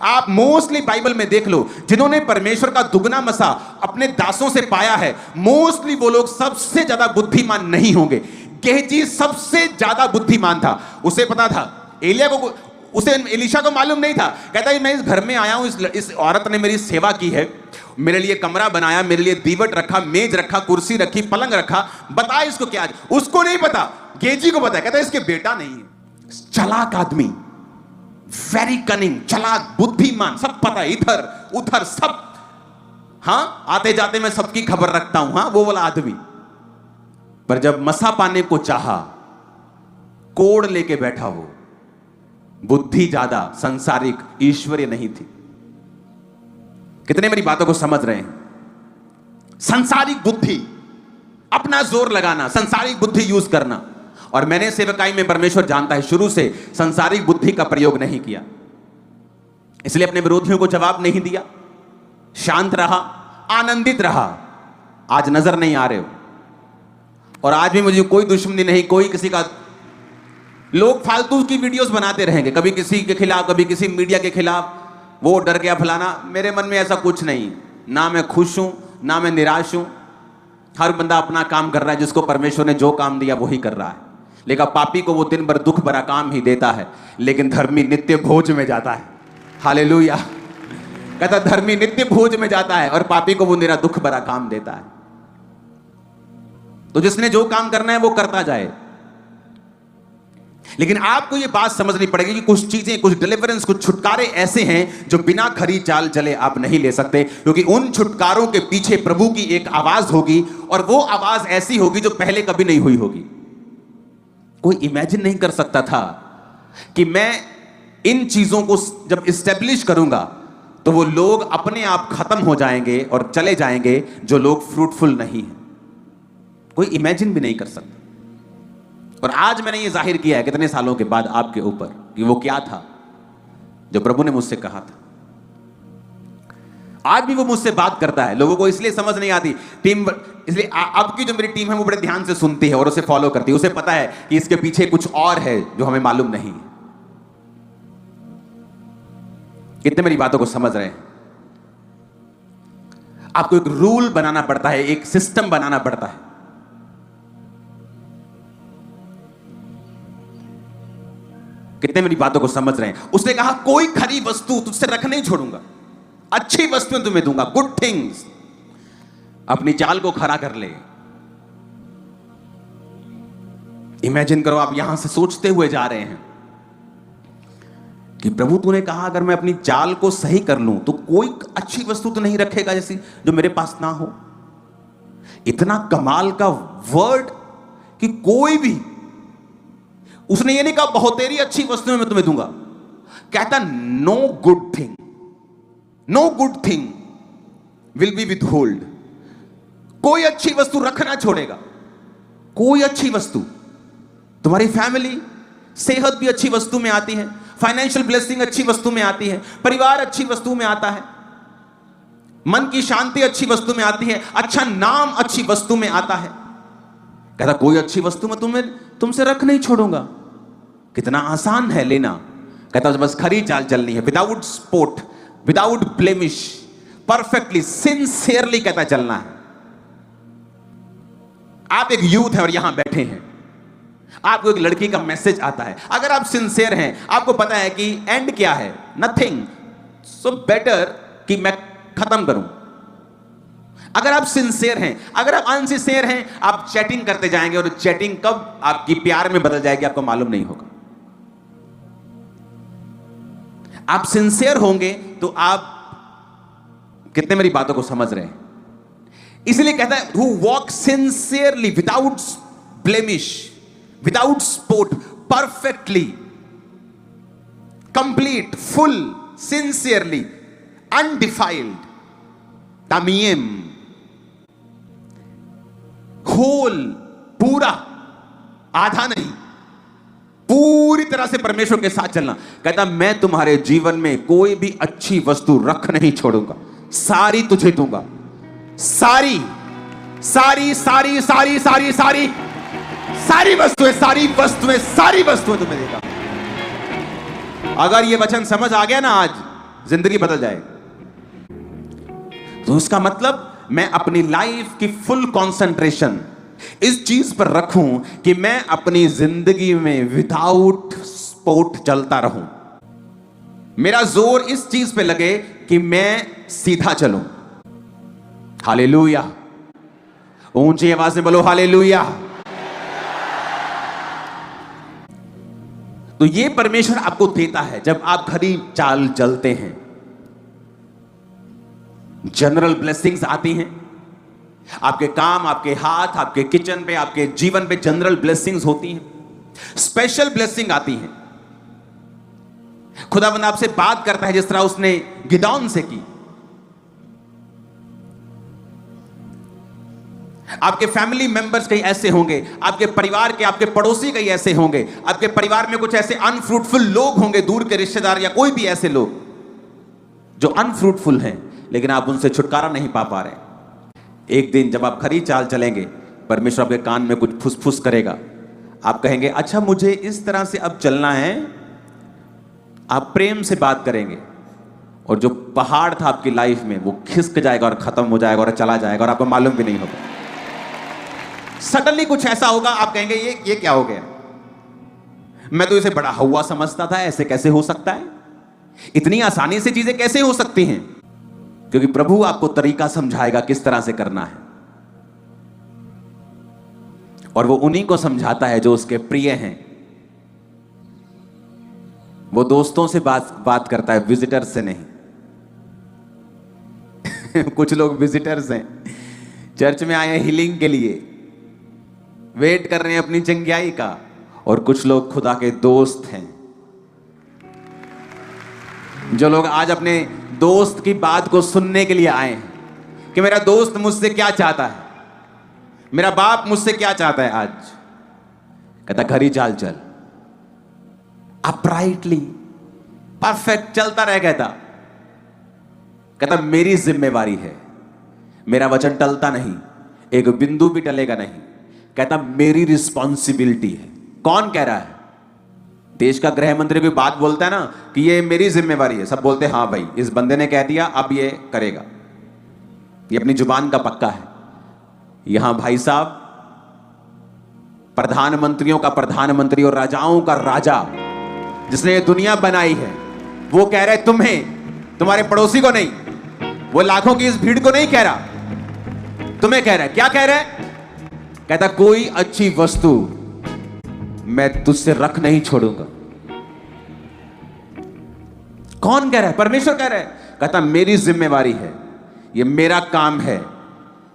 आप mostly Bible में देख लो, जिन्होंने परमेश्वर का दुगना मसा अपने दासों से पाया है, मोस्टली वो लोग सबसे ज्यादा बुद्धिमान नहीं होंगे। गेहजी सबसे ज्यादा बुद्धिमान था। उसे पता था, एलिया को, उसे एलीशा को मालूम नहीं था। कहता है मैं इस घर में आया हूं, इस औरत ने मेरी सेवा की है, मेरे लिए कमरा बनाया, मेरे लिए दीवट रखा, मेज रखा, कुर्सी रखी, पलंग रखा, बता इसको क्या। उसको नहीं पता, गेजी को पता है। कहता है इसके बेटा नहीं है। चालाक आदमी, वेरी कनिंग, चालाक, बुद्धिमान, सब पता है, इधर उधर सब। हां, आते जाते मैं सबकी खबर रखता हूं, हां, वो वाला आदमी। पर जब मसा पाने को चाहा, कोड़ लेके बैठा वो। बुद्धि ज्यादा, संसारिक, ईश्वरीय नहीं थी। कितने मेरी बातों को समझ रहे हैं? संसारिक बुद्धि, अपना जोर लगाना, संसारिक बुद्धि यूज करना। और मैंने सेवकाई में, परमेश्वर जानता है, शुरू से संसारिक बुद्धि का प्रयोग नहीं किया, इसलिए अपने विरोधियों को जवाब नहीं दिया, शांत रहा, आनंदित रहा। आज नजर नहीं आ रहे हो, और आज भी मुझे कोई दुश्मनी नहीं, कोई किसी का। लोग फालतू की वीडियोस बनाते रहेंगे, कभी किसी के खिलाफ, कभी किसी मीडिया के खिलाफ, वो डर गया फलाना। मेरे मन में ऐसा कुछ नहीं, ना मैं खुश हूं ना मैं निराश हूं। हर बंदा अपना काम कर रहा है, जिसको परमेश्वर ने जो काम दिया वही कर रहा है। लेकिन पापी को वो दिन भर दुख भरा काम ही देता है, लेकिन धर्मी नित्य भोज में जाता है। हालेलुया। कहता धर्मी नित्य भोज में जाता है, और पापी को वो निरा दुख भरा काम देता है। तो जिसने जो काम करना है वो करता जाए। लेकिन आपको ये बात समझनी पड़ेगी कि कुछ चीजें, कुछ डिलीवरेंस, कुछ छुटकारे ऐसे हैं जो बिना खरी चाल चले आप नहीं ले सकते, क्योंकि उन छुटकारों के पीछे प्रभु की एक आवाज होगी, और वो आवाज ऐसी होगी जो पहले कभी नहीं हुई होगी। कोई इमेजिन नहीं कर सकता था कि मैं इन चीजों को जब इस्टेब्लिश करूंगा तो वो लोग अपने आप खत्म हो जाएंगे और चले जाएंगे जो लोग फ्रूटफुल नहीं हैं। कोई इमेजिन भी नहीं कर सकता। और आज मैंने ये जाहिर किया है कितने सालों के बाद आपके ऊपर कि वो क्या था जो प्रभु ने मुझसे कहा था। आज भी वो मुझसे बात करता है। लोगों को इसलिए समझ नहीं आती टीम, इसलिए अब की जो मेरी टीम है वो बड़े ध्यान से सुनती है और उसे फॉलो करती है। उसे पता है कि इसके पीछे कुछ और है जो हमें मालूम नहीं है। कितने मेरी बातों को समझ रहे हैं? आपको एक रूल बनाना पड़ता है, एक सिस्टम बनाना पड़ता है। कितने मेरी बातों को समझ रहे हैं? उसने कहा कोई खरी वस्तु तुझसे रख नहीं छोड़ूंगा, अच्छी वस्तुएं तुम्हें दूंगा, गुड थिंग्स। अपनी चाल को खरा कर ले। इमेजिन करो, आप यहां से सोचते हुए जा रहे हैं कि प्रभु तूने कहा अगर मैं अपनी चाल को सही कर लूं तो कोई अच्छी वस्तु तो नहीं रखेगा जैसी जो मेरे पास ना हो। इतना कमाल का वर्ड कि कोई भी, उसने ये नहीं कहा बहुत तेरी अच्छी वस्तुएं मैं तुम्हें दूंगा। कहता no good thing, no good thing will be withhold. कोई अच्छी वस्तु रखना छोड़ेगा। कोई अच्छी वस्तु, तुम्हारी फैमिली, सेहत भी अच्छी वस्तु में आती है, फाइनेंशियल ब्लेसिंग अच्छी वस्तु में आती है, परिवार अच्छी वस्तु में आता है, मन की शांति अच्छी वस्तु में आती है, अच्छा नाम अच्छी वस्तु में आता है। कहता कोई अच्छी वस्तु मैं तुमसे रख नहीं छोड़ूंगा। कितना आसान है लेना। कहता बस खरी चाल चलनी है, without spot, without blemish, perfectly, sincerely कहता चलना है। आप एक यूथ है और यहां बैठे हैं, आपको एक लड़की का मैसेज आता है, अगर आप सिंसियर हैं, आपको पता है कि एंड क्या है, नथिंग, सो बेटर कि मैं खत्म करूं। अगर आप सिंसियर हैं, अगर आप अनसिंसियर हैं, आप चैटिंग करते जाएंगे और चैटिंग कब आपकी प्यार में बदल जाएगी आपको मालूम नहीं होगा। आप सिंसियर होंगे तो आप, कितने मेरी बातों को समझ रहे हैं? इसलिए कहता है who walk sincerely without blemish, without spot, perfectly, complete, full, sincerely, undefiled, tamim, whole, पूरा, आधा नहीं, पूरी तरह से परमेश्वर के साथ चलना। कहता मैं तुम्हारे जीवन में कोई भी अच्छी वस्तु रख नहीं छोड़ूंगा, सारी तुझे दूंगा, सारी सारी सारी सारी सारी सारी सारी वस्तुएं, सारी वस्तुएं, सारी वस्तुएं तुम्हें देगा। अगर ये वचन समझ आ गया ना आज, जिंदगी बदल जाएगी। तो उसका मतलब मैं अपनी लाइफ की फुल कंसंट्रेशन इस चीज पर रखूं कि मैं अपनी जिंदगी में विदाउट स्पोर्ट चलता रहूं। मेरा जोर इस चीज पे लगे कि मैं सीधा चलूं। हालेलुया, ऊंची आवाज में बोलो हालेलुया। तो ये परमेश्वर आपको देता है जब आप खरी चाल चलते हैं। जनरल ब्लेसिंग्स आती हैं आपके काम, आपके हाथ, आपके किचन पे, आपके जीवन पे जनरल ब्लेसिंग्स होती हैं। स्पेशल ब्लेसिंग आती हैं। खुदावंद आपसे बात करता है जिस तरह उसने गिदौन से की। आपके फैमिली मेंबर्स कई ऐसे होंगे, आपके परिवार के, आपके पड़ोसी कई ऐसे होंगे, आपके परिवार में कुछ ऐसे अनफ्रूटफुल लोग होंगे, दूर के रिश्तेदार या कोई भी ऐसे लोग जो अनफ्रूटफुल हैं, लेकिन आप उनसे छुटकारा नहीं पा रहे। एक दिन जब आप खरी चाल चलेंगे, परमेश्वर आपके कान में कुछ फुसफुस करेगा। आप कहेंगे अच्छा मुझे इस तरह से अब चलना है। आप प्रेम से बात करेंगे और जो पहाड़ था आपकी लाइफ में वो खिसक जाएगा और खत्म हो जाएगा और चला जाएगा और आपको मालूम भी नहीं होगा। सडनली कुछ ऐसा होगा, आप कहेंगे ये क्या हो गया, मैं तो इसे बड़ा हवा समझता था, ऐसे कैसे हो सकता है, इतनी आसानी से चीजें कैसे हो सकती हैं। क्योंकि प्रभु आपको तरीका समझाएगा किस तरह से करना है, और वो उन्हीं को समझाता है जो उसके प्रिय हैं। वो दोस्तों से बात करता है, विजिटर्स से नहीं। कुछ लोग विजिटर्स हैं, चर्च में आए हैं हीलिंग के लिए, वेट कर रहे हैं अपनी चंगियाई का, और कुछ लोग खुदा के दोस्त हैं। जो लोग आज अपने दोस्त की बात को सुनने के लिए आए हैं कि मेरा दोस्त मुझसे क्या चाहता है, मेरा बाप मुझसे क्या चाहता है। आज कहता खरी चाल चल, अपराइटली परफेक्ट चलता रह। कहता मेरी जिम्मेवारी है, मेरा वचन टलता नहीं, एक बिंदु भी टलेगा नहीं। कहता मेरी रिस्पॉन्सिबिलिटी है। कौन कह रहा है? देश का गृह मंत्री कोई बात बोलता है ना कि ये मेरी जिम्मेवारी है, सब बोलते हैं हाँ भाई इस बंदे ने कह दिया, अब ये करेगा, ये अपनी जुबान का पक्का है। यहां भाई साहब प्रधानमंत्रियों का प्रधानमंत्री और राजाओं का राजा जिसने ये दुनिया बनाई है, वो कह रहे तुम्हें, तुम्हारे पड़ोसी को नहीं, वो लाखों की इस भीड़ को नहीं कह रहा, तुम्हें कह रहा है। क्या कह रहा है? कहता कोई अच्छी वस्तु मैं तुझसे रख नहीं छोड़ूंगा। कौन कह रहा है? परमेश्वर कह रहा है। कहता मेरी जिम्मेवारी है, ये मेरा काम है,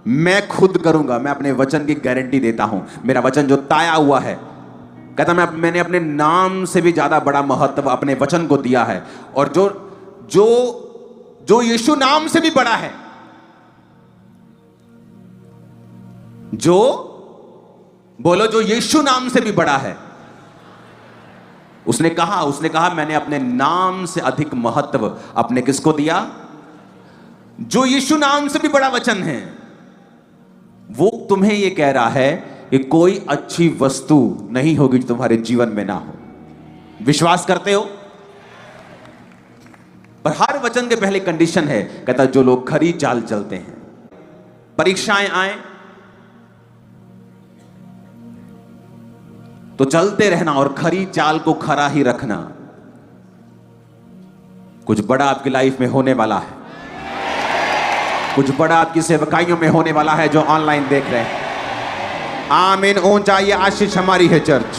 मैं खुद करूंगा, मैं अपने वचन की गारंटी देता हूं। मेरा वचन जो ताया हुआ है, कहता मैंने अपने नाम से भी ज्यादा बड़ा महत्व अपने वचन को दिया है, और जो यीशु नाम से भी बड़ा है, जो बोलो जो यीशु नाम से भी बड़ा है, उसने कहा मैंने अपने नाम से अधिक महत्व अपने किसको दिया? जो यीशु नाम से भी बड़ा वचन है। वो तुम्हें यह कह रहा है कि कोई अच्छी वस्तु नहीं होगी जो तुम्हारे जीवन में ना हो। विश्वास करते हो? पर हर वचन के पहले कंडीशन है, कहता जो लोग खरी चाल चलते हैं, परीक्षाएं आए तो चलते रहना और खरी चाल को खरा ही रखना। कुछ बड़ा आपकी लाइफ में होने वाला है, कुछ बड़ा आपकी सेवकाइयों में होने वाला है जो ऑनलाइन देख रहे हैं। आमीन। ऊंचा ये आशीष हमारी है चर्च।